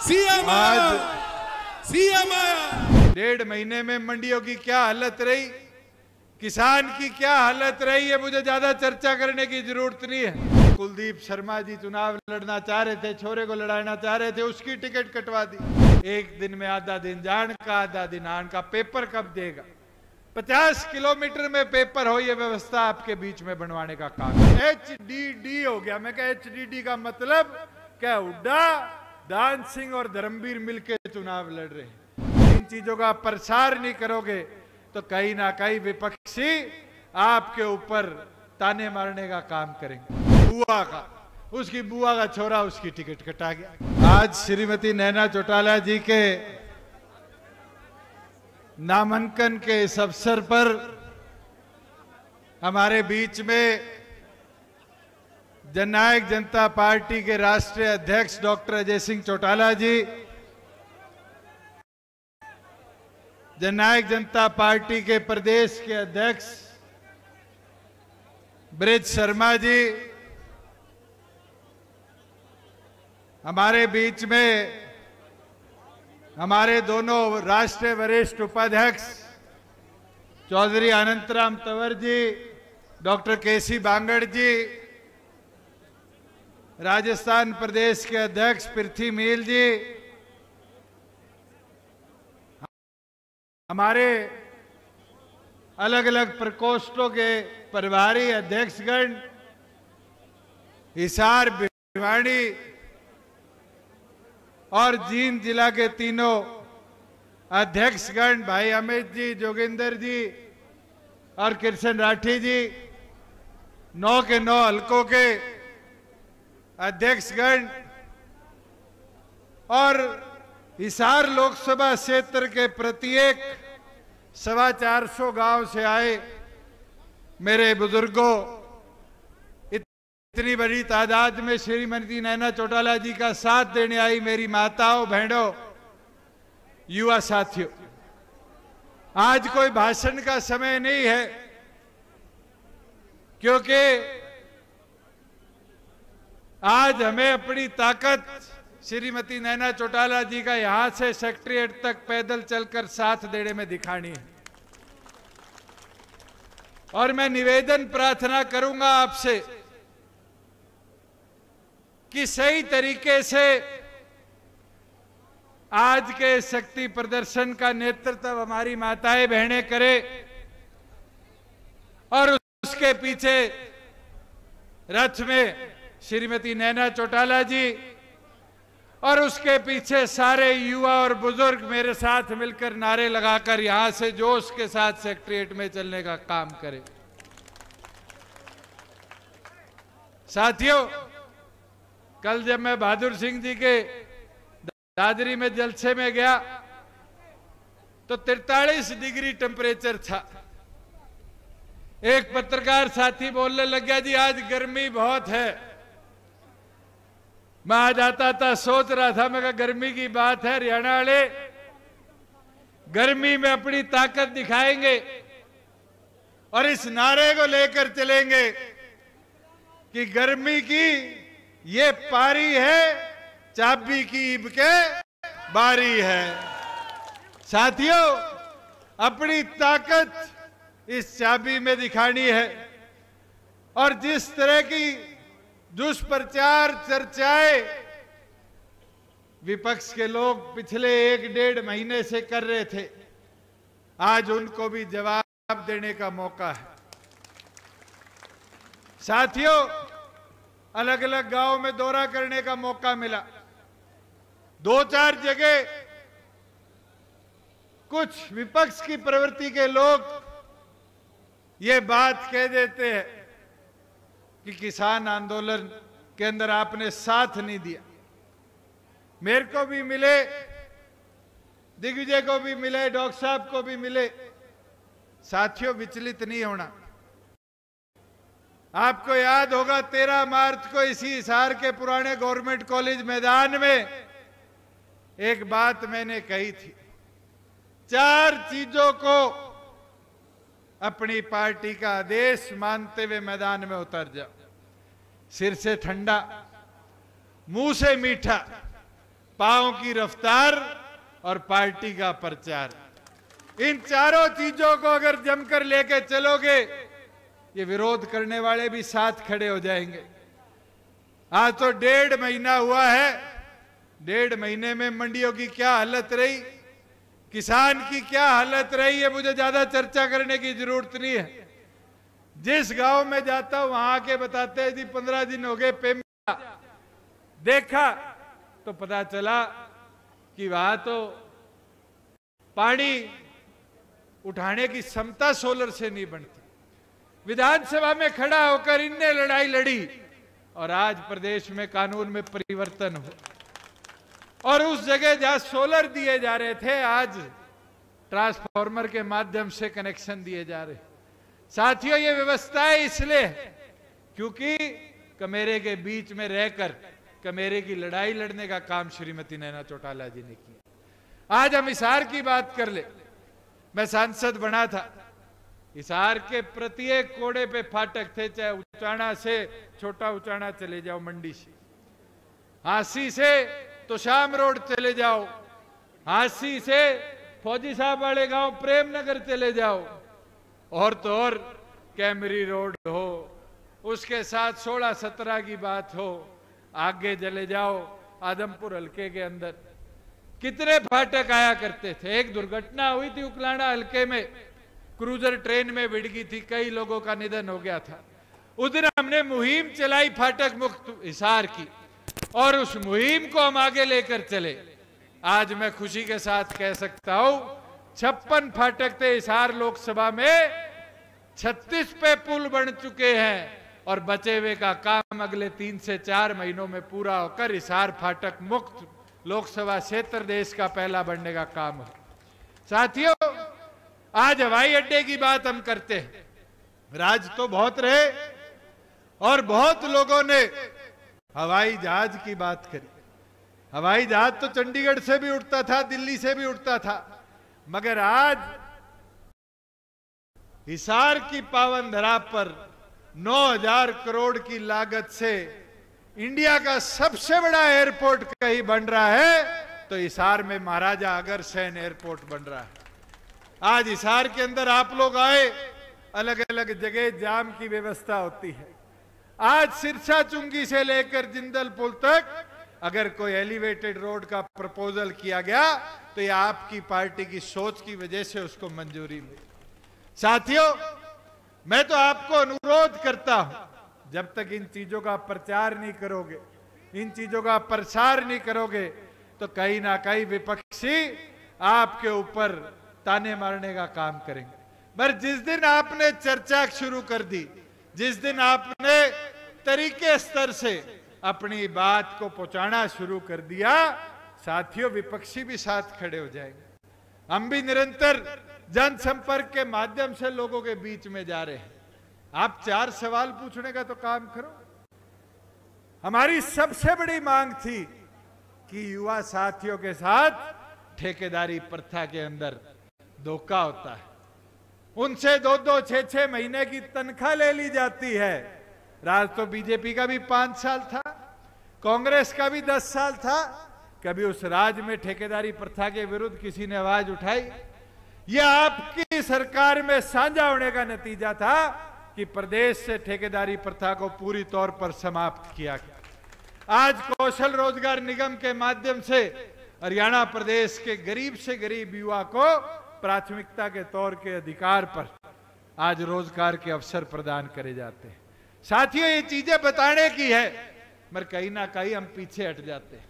CM आया, CM आया। 1.5 महीने में मंडियों की क्या हालत रही, किसान की क्या हालत रही है, मुझे ज्यादा चर्चा करने की जरूरत नहीं है। कुलदीप शर्मा जी चुनाव लड़ना चाह रहे थे, छोरे को लड़ाना चाह रहे थे, उसकी टिकट कटवा दी। एक दिन में आधा दिन जान का आधा दिन आन का। पेपर कब देगा? 50 किलोमीटर में पेपर हो, ये व्यवस्था आपके बीच में बनवाने का काम। HDD हो गया। मैं क्या HDD का मतलब क्या? हुड्डा, दान सिंह और धर्मवीर मिलकर चुनाव लड़ रहे हैं। इन चीजों का प्रसार नहीं करोगे तो कहीं ना कहीं विपक्षी आपके ऊपर ताने मारने का काम करेंगे। बुआ का, उसकी बुआ का छोरा, उसकी टिकट कटा गया। आज श्रीमती नैना चौटाला जी के नामांकन के इस अवसर पर हमारे बीच में जननायक जनता पार्टी के राष्ट्रीय अध्यक्ष डॉक्टर अजय सिंह चौटाला जी, जननायक जनता पार्टी के प्रदेश के अध्यक्ष ब्रिज शर्मा जी, हमारे बीच में हमारे दोनों राष्ट्रीय वरिष्ठ उपाध्यक्ष चौधरी अनंतराम तंवर जी, डॉक्टर केसी बांगड़ जी, राजस्थान प्रदेश के अध्यक्ष पृथ्वी मील जी, हमारे अलग अलग प्रकोष्ठों के प्रभारी अध्यक्षगण, हिसार, भिवाड़ी और जींद जिला के तीनों अध्यक्षगण, भाई अमित जी, जोगिंदर जी और कृष्ण राठी जी, 9 के 9 हलकों के अध्यक्षगण और हिसार लोकसभा क्षेत्र के प्रत्येक 425 गांव से आए मेरे बुजुर्गों, इतनी बड़ी तादाद में श्रीमती नैना चौटाला जी का साथ देने आई मेरी माताओं, बहनों, युवा साथियों, आज कोई भाषण का समय नहीं है, क्योंकि आज हमें अपनी ताकत श्रीमती नैना चौटाला जी का यहां से सेक्रेटेरिएट तक पैदल चलकर साथ देने में दिखानी है। और मैं निवेदन प्रार्थना करूंगा आपसे कि सही तरीके से आज के शक्ति प्रदर्शन का नेतृत्व हमारी माताएं बहनें करें और उसके पीछे रथ में श्रीमती नैना चौटाला जी और उसके पीछे सारे युवा और बुजुर्ग मेरे साथ मिलकर नारे लगाकर यहां से जोश के साथ सेक्रेटेरिएट में चलने का काम करें। साथियों, कल जब मैं बहादुर सिंह जी के दादरी में जलसे में गया तो 43 डिग्री टेम्परेचर था। एक पत्रकार साथी बोलने लग गया, जी आज गर्मी बहुत है। मैं आज आता था सोच रहा था, मैं कहा गर्मी की बात है, हरियाणा वाले गर्मी में अपनी ताकत दिखाएंगे और इस नारे को लेकर चलेंगे कि गर्मी की ये पारी है, चाबी की ईब के बारी है। साथियों, अपनी ताकत इस चाबी में दिखानी है और जिस तरह की दुष्प्रचार चर्चाएं विपक्ष के लोग पिछले 1-1.5 महीने से कर रहे थे, आज उनको भी जवाब देने का मौका है। साथियों, अलग अलग गांव में दौरा करने का मौका मिला। 2-4 जगह कुछ विपक्ष की प्रवृत्ति के लोग ये बात कह देते हैं कि किसान आंदोलन के अंदर आपने साथ नहीं दिया। मेरे को भी मिले, दिग्विजय को भी मिले, डॉक्टर साहब को भी मिले। साथियों, विचलित नहीं होना। आपको याद होगा 13 मार्च को इसी हिसार के पुराने गवर्नमेंट कॉलेज मैदान में एक बात मैंने कही थी, 4 चीजों को अपनी पार्टी का आदेश मानते हुए मैदान में उतर जाओ। सिर से ठंडा, मुंह से मीठा, पांव की रफ्तार और पार्टी का प्रचार, इन चारों चीजों को अगर जमकर लेके चलोगे, ये विरोध करने वाले भी साथ खड़े हो जाएंगे। आज तो 1.5 महीना हुआ है, 1.5 महीने में मंडियों की क्या हालत रही, किसान की क्या हालत रही है, मुझे ज्यादा चर्चा करने की जरूरत नहीं है। जिस गांव में जाता हूं वहां के बताते हैं जी 15 दिन हो गए पेमेंट, देखा तो पता चला कि वहां तो पानी उठाने की क्षमता सोलर से नहीं बनती। विधानसभा में खड़ा होकर इनने लड़ाई लड़ी और आज प्रदेश में कानून में परिवर्तन हो, और उस जगह जहां सोलर दिए जा रहे थे आज ट्रांसफार्मर के माध्यम से कनेक्शन दिए जा रहे। साथियों, ये व्यवस्था है इसलिए क्योंकि कमेरे के बीच में रहकर कमेरे की लड़ाई लड़ने का काम श्रीमती नैना चौटाला जी ने किया। आज हम हिसार की बात कर ले, मैं सांसद बना था, हिसार के प्रत्येक कोड़े पे फाटक थे, चाहे उचाना से छोटा उचाना चले जाओ मंडी से, हांसी से तो शाम रोड चले जाओ, हांसी से फौजी साहब वाले गांव प्रेमनगर चले जाओ, और तो और कैमरी रोड हो, उसके साथ 16-17 की बात हो, आगे चले जाओ आदमपुर हल्के के अंदर कितने फाटक आया करते थे। एक दुर्घटना हुई थी उकलाना हल्के में, क्रूजर ट्रेन में भिड़ गई थी, कई लोगों का निधन हो गया था। उस दिन हमने मुहिम चलाई फाटक मुक्त हिसार की, और उस मुहिम को हम आगे लेकर चले। आज मैं खुशी के साथ कह सकता हूं 56 फाटक थे हिसार लोकसभा में, 36 पे पुल बन चुके हैं, और बचे हुए का काम अगले 3 से 4 महीनों में पूरा होकर हिसार फाटक मुक्त लोकसभा क्षेत्र देश का पहला बनने का काम हो। साथियों, आज हवाई अड्डे की बात हम करते हैं, राज तो बहुत रहे और बहुत लोगों ने हवाई जहाज की बात करी। हवाई जहाज तो चंडीगढ़ से भी उड़ता था, दिल्ली से भी उड़ता था, मगर आज हिसार की पावन धरा पर 9,000 करोड़ की लागत से इंडिया का सबसे बड़ा एयरपोर्ट कहीं बन रहा है तो हिसार में महाराजा अग्रसेन एयरपोर्ट बन रहा है। आज हिसार के अंदर आप लोग आए, अलग अलग जगह जाम की व्यवस्था होती है। आज सिरसा चुंगी से लेकर जिंदल पुल तक अगर कोई एलिवेटेड रोड का प्रपोजल किया गया तो ये आपकी पार्टी की सोच की वजह से उसको मंजूरी मिली। साथियों, मैं तो आपको अनुरोध करता हूं, जब तक इन चीजों का प्रचार नहीं करोगे, इन चीजों का प्रसार नहीं करोगे, तो कहीं ना कहीं विपक्षी आपके ऊपर ताने मारने का काम करेंगे। पर जिस दिन आपने चर्चा शुरू कर दी, जिस दिन आपने तरीके स्तर से अपनी बात को पहुंचाना शुरू कर दिया, साथियों विपक्षी भी साथ खड़े हो जाएंगे। हम भी निरंतर जनसंपर्क के माध्यम से लोगों के बीच में जा रहे हैं। आप 4 सवाल पूछने का तो काम करो। हमारी सबसे बड़ी मांग थी कि युवा साथियों के साथ ठेकेदारी प्रथा के अंदर धोखा होता है, उनसे 2-2, 6-6 महीने की तनख्वाह ले ली जाती है। राज तो बीजेपी का भी 5 साल था, कांग्रेस का भी 10 साल था, कभी उस राज में ठेकेदारी प्रथा के विरुद्ध किसी ने आवाज उठाई? यह आपकी सरकार में साझा होने का नतीजा था कि प्रदेश से ठेकेदारी प्रथा को पूरी तौर पर समाप्त किया गया। आज कौशल रोजगार निगम के माध्यम से हरियाणा प्रदेश के गरीब से गरीब युवा को प्राथमिकता के तौर के अधिकार पर आज रोजगार के अवसर प्रदान करे जाते हैं। साथियों, ये चीजें बताने की है, मगर कहीं ना कहीं हम पीछे हट जाते हैं।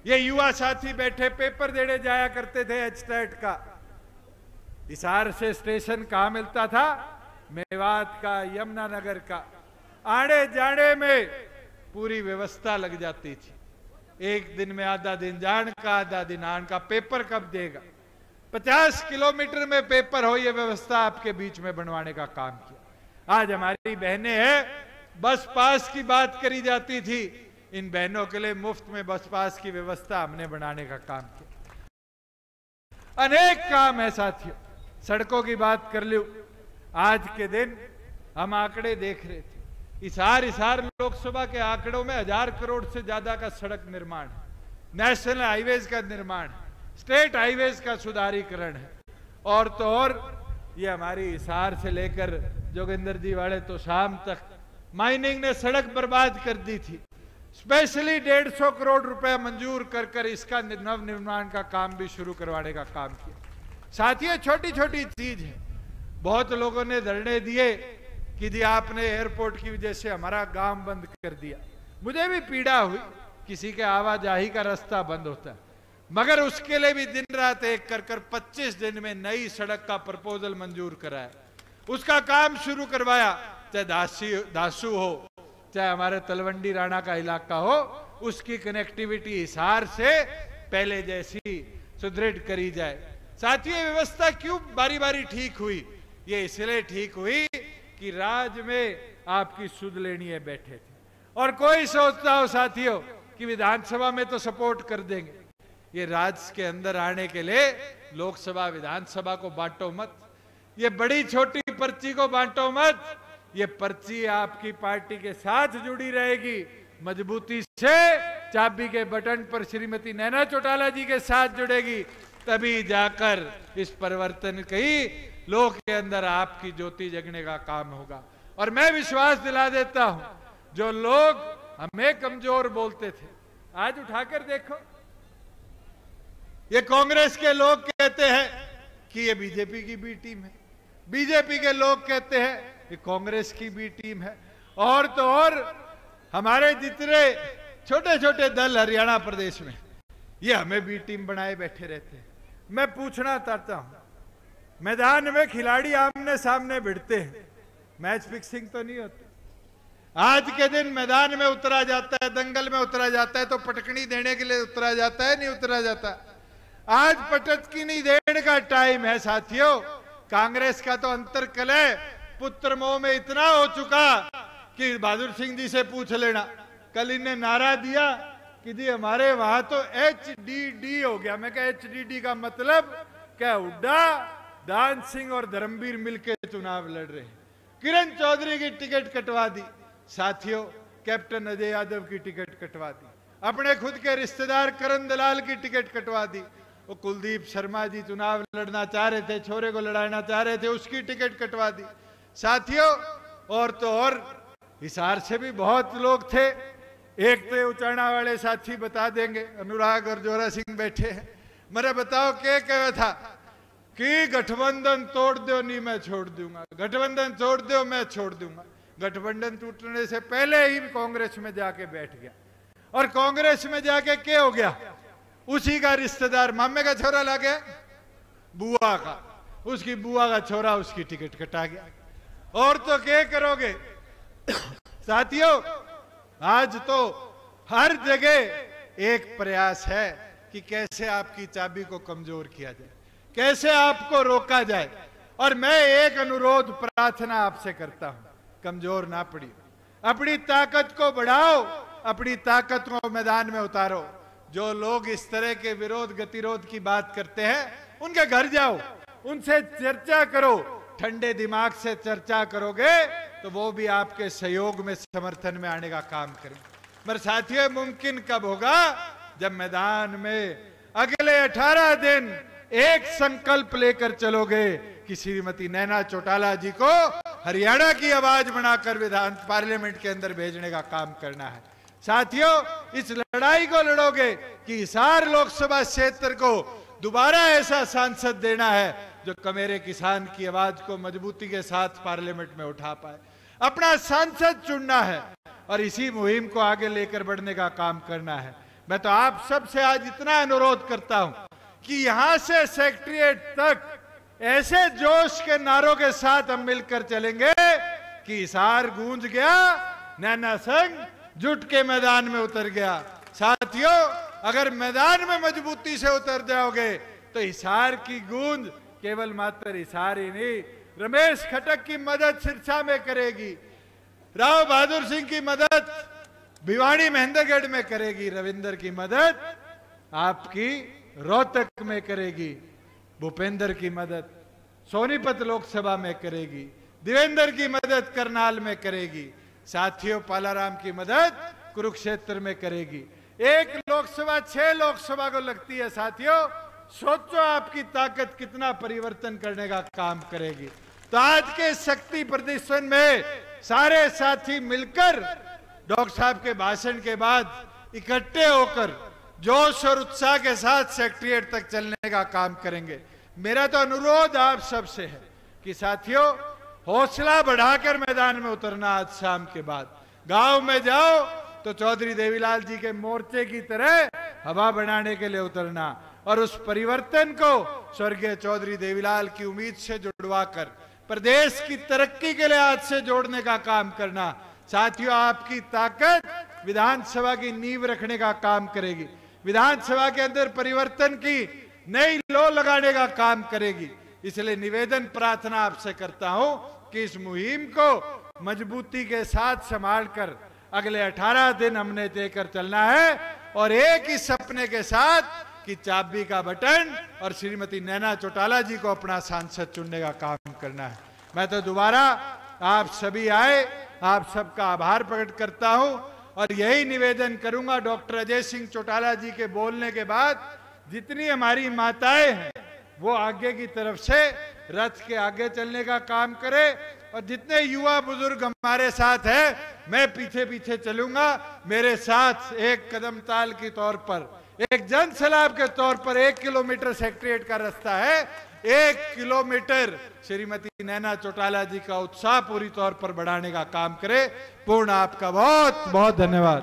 ये युवा साथी बैठे पेपर देने जाया करते थे एचटेट का, हिसार से स्टेशन कहां मिलता था? मेवात का, यमुनानगर का, आने जाने में पूरी व्यवस्था लग जाती थी। एक दिन में आधा दिन जान का, आधा दिन आन का। पेपर कब देगा? 50 किलोमीटर में पेपर हो, ये व्यवस्था आपके बीच में बनवाने का काम किया। आज हमारी बहनें हैं, बस पास की बात करी जाती थी, इन बहनों के लिए मुफ्त में बस पास की व्यवस्था हमने बनाने का काम किया। अनेक काम है साथियों। सड़कों की बात कर लो, आज के दिन हम आंकड़े देख रहे थे, हिसार लोकसभा के आंकड़ों में 1000 करोड़ से ज्यादा का सड़क निर्माण है। नेशनल हाईवेज का निर्माण है, स्टेट हाईवेज का सुधारीकरण है, और तो और ये हमारी हिसार से लेकर जोगिंदर जी वाले तो शाम तक माइनिंग ने सड़क बर्बाद कर दी थी। स्पेशली 150 करोड़ रुपए मंजूर कर कर इसका नव निर्माण का काम भी शुरू करवाने का काम किया। साथियों, छोटी छोटी चीज है। बहुत लोगों ने धरने दिए कि जी आपने एयरपोर्ट की वजह से हमारा गांव बंद कर दिया। मुझे भी पीड़ा हुई, किसी के आवाजाही का रास्ता बंद होता है, मगर उसके लिए भी दिन रात एक कर कर 25 दिन में नई सड़क का प्रपोजल मंजूर कराया, उसका काम शुरू करवाया। चाहे दासू हो, चाहे हमारे तलवंडी राणा का इलाका हो, उसकी कनेक्टिविटी हिसार से पहले जैसी सुदृढ़ करी जाए। साथियों, व्यवस्था क्यों बारी बारी ठीक हुई? ये इसलिए ठीक हुई कि राज्य में आपकी सुध लेनी है बैठे थे, और कोई सोचता हो साथियों कि विधानसभा में तो सपोर्ट कर देंगे। ये राज्य के अंदर आने के लिए लोकसभा विधानसभा को बांटो मत, ये बड़ी छोटी पर्ची को बांटो मत। ये पर्ची आपकी पार्टी के साथ जुड़ी रहेगी, मजबूती से चाबी के बटन पर श्रीमती नैना चौटाला जी के साथ जुड़ेगी, तभी जाकर इस परिवर्तन की लोग के अंदर आपकी ज्योति जगने का काम होगा। और मैं विश्वास दिला देता हूं, जो लोग हमें कमजोर बोलते थे, आज उठाकर देखो, ये कांग्रेस के लोग कहते हैं कि ये बीजेपी की बी टीम है, बीजेपी के लोग कहते हैं कि कांग्रेस की बी टीम है, और तो और हमारे जितने छोटे छोटे दल हरियाणा प्रदेश में ये हमें बी टीम बनाए बैठे रहते हैं। मैं पूछना चाहता हूं, मैदान में खिलाड़ी आमने सामने भिड़ते हैं, मैच फिक्सिंग तो नहीं होती? आज के दिन मैदान में उतरा जाता है, दंगल में उतरा जाता है, तो पटकनी देने के लिए उतरा जाता है, नहीं उतरा जाता? आज पटकनी देने का टाइम है साथियों। कांग्रेस का तो अंतरकलह पुत्र मोह में इतना हो चुका कि बहादुर सिंह जी से पूछ लेना। कल इन्हें नारा दिया कि जी हमारे वहां तो HDD हो गया। मैं कहा HDD का मतलब क्या? हुड्डा, दान सिंह और धर्मवीर मिलकर चुनाव लड़ रहे हैं। किरण चौधरी की टिकट कटवा दी साथियों, कैप्टन अजय यादव की टिकट कटवा दी, अपने खुद के रिश्तेदार करण दलाल की टिकट कटवा दी। वो कुलदीप शर्मा जी चुनाव लड़ना चाह रहे थे, छोरे को लड़ाना चाह रहे थे, उसकी टिकट कटवा दी साथियों। और तो और हिसार से भी बहुत लोग थे। एक तो उचाणा वाले साथी बता देंगे, अनुराग और जोरा सिंह बैठे हैं। मेरे बताओ क्या कहा था कि गठबंधन तोड़ दो, नहीं मैं छोड़ दूंगा, गठबंधन तोड़ दो मैं छोड़ दूंगा। गठबंधन टूटने से पहले ही कांग्रेस में जाके बैठ गया, और कांग्रेस में जाके क्या हो गया? उसी का रिश्तेदार मामे का छोरा ला गया, बुआ का, उसकी बुआ का छोरा उसकी टिकट कटा गया। और तो क्या करोगे साथियों? आज तो हर जगह एक प्रयास है कि कैसे आपकी चाबी को कमजोर किया जाए, कैसे आपको रोका जाए। और मैं एक अनुरोध प्रार्थना आपसे करता हूं, कमजोर ना पड़िए, अपनी ताकत को बढ़ाओ, अपनी ताकत को मैदान में उतारो। जो लोग इस तरह के विरोध गतिरोध की बात करते हैं, उनके घर जाओ, उनसे चर्चा करो, ठंडे दिमाग से चर्चा करोगे तो वो भी आपके सहयोग में, समर्थन में आने का काम करें। मगर साथियों, मुमकिन कब होगा? जब मैदान में अगले 18 दिन एक संकल्प लेकर चलोगे कि श्रीमती नैना चौटाला जी को हरियाणा की आवाज बनाकर विधान पार्लियामेंट के अंदर भेजने का काम करना है। साथियों, इस लड़ाई को लड़ोगे कि हिसार लोकसभा क्षेत्र को दोबारा ऐसा सांसद देना है जो कमेरे किसान की आवाज को मजबूती के साथ पार्लियामेंट में उठा पाए। अपना सांसद चुनना है और इसी मुहिम को आगे लेकर बढ़ने का काम करना है। मैं तो आप सबसे आज इतना अनुरोध करता हूं कि यहां से सेक्रेटरीट तक ऐसे जोश के नारों के साथ हम मिलकर चलेंगे कि हिसार गूंज गया, नैना संघ जुट के मैदान में उतर गया। साथियों, अगर मैदान में मजबूती से उतर जाओगे तो हिसार की गूंज केवल मात्र हिसार ही नहीं, रमेश खटक की मदद सिरसा में करेगी, राव बहादुर सिंह की मदद भिवाड़ी महेंद्रगढ़ में करेगी, रविंदर की मदद आपकी रोहतक में करेगी, भूपेंद्र की मदद सोनीपत लोकसभा में करेगी, देवेंद्र की मदद करनाल में करेगी, साथियों पालाराम की मदद कुरुक्षेत्र में करेगी। एक लोकसभा 6 लोकसभा को लगती है साथियों। सोचो आपकी ताकत कितना परिवर्तन करने का काम करेगी। तो आज के शक्ति प्रदर्शन में सारे साथी मिलकर डॉक्टर साहब के भाषण के बाद इकट्ठे होकर जोश और उत्साह के साथ सेक्रेटेरिएट तक चलने का काम करेंगे। मेरा तो अनुरोध आप सबसे है कि साथियों हौसला बढ़ाकर मैदान में उतरना। आज शाम के बाद गांव में जाओ तो चौधरी देवीलाल जी के मोर्चे की तरह हवा बनाने के लिए उतरना और उस परिवर्तन को स्वर्गीय चौधरी देवीलाल की उम्मीद से जुड़वाकर प्रदेश की तरक्की के लिए आज से जोड़ने का काम करना। साथियों आपकी ताकत विधानसभा की नींव रखने का काम करेगी, विधानसभा के अंदर परिवर्तन की नई लौ लगाने का काम करेगी। इसलिए निवेदन प्रार्थना आपसे करता हूं कि इस मुहिम को मजबूती के साथ संभाल कर अगले 18 दिन हमने तय कर चलना है और एक ही सपने के साथ कि चाबी का बटन और श्रीमती नैना चौटाला जी को अपना सांसद चुनने का काम करना है। मैं तो दोबारा आप सभी आए, आप सबका आभार प्रकट करता हूं और यही निवेदन करूंगा डॉक्टर अजय सिंह चौटाला जी के बोलने के बाद, जितनी हमारी माताएं हैं वो आगे की तरफ से रथ के आगे चलने का काम करे और जितने युवा बुजुर्ग हमारे साथ हैं मैं पीछे पीछे चलूंगा। मेरे साथ एक कदम ताल के तौर पर, एक जन सैलाब के तौर पर 1 किलोमीटर सेक्रेटेरिएट का रास्ता है। 1 किलोमीटर श्रीमती नैना चौटाला जी का उत्साह पूरी तौर पर बढ़ाने का काम करे। पूर्ण आपका बहुत बहुत धन्यवाद।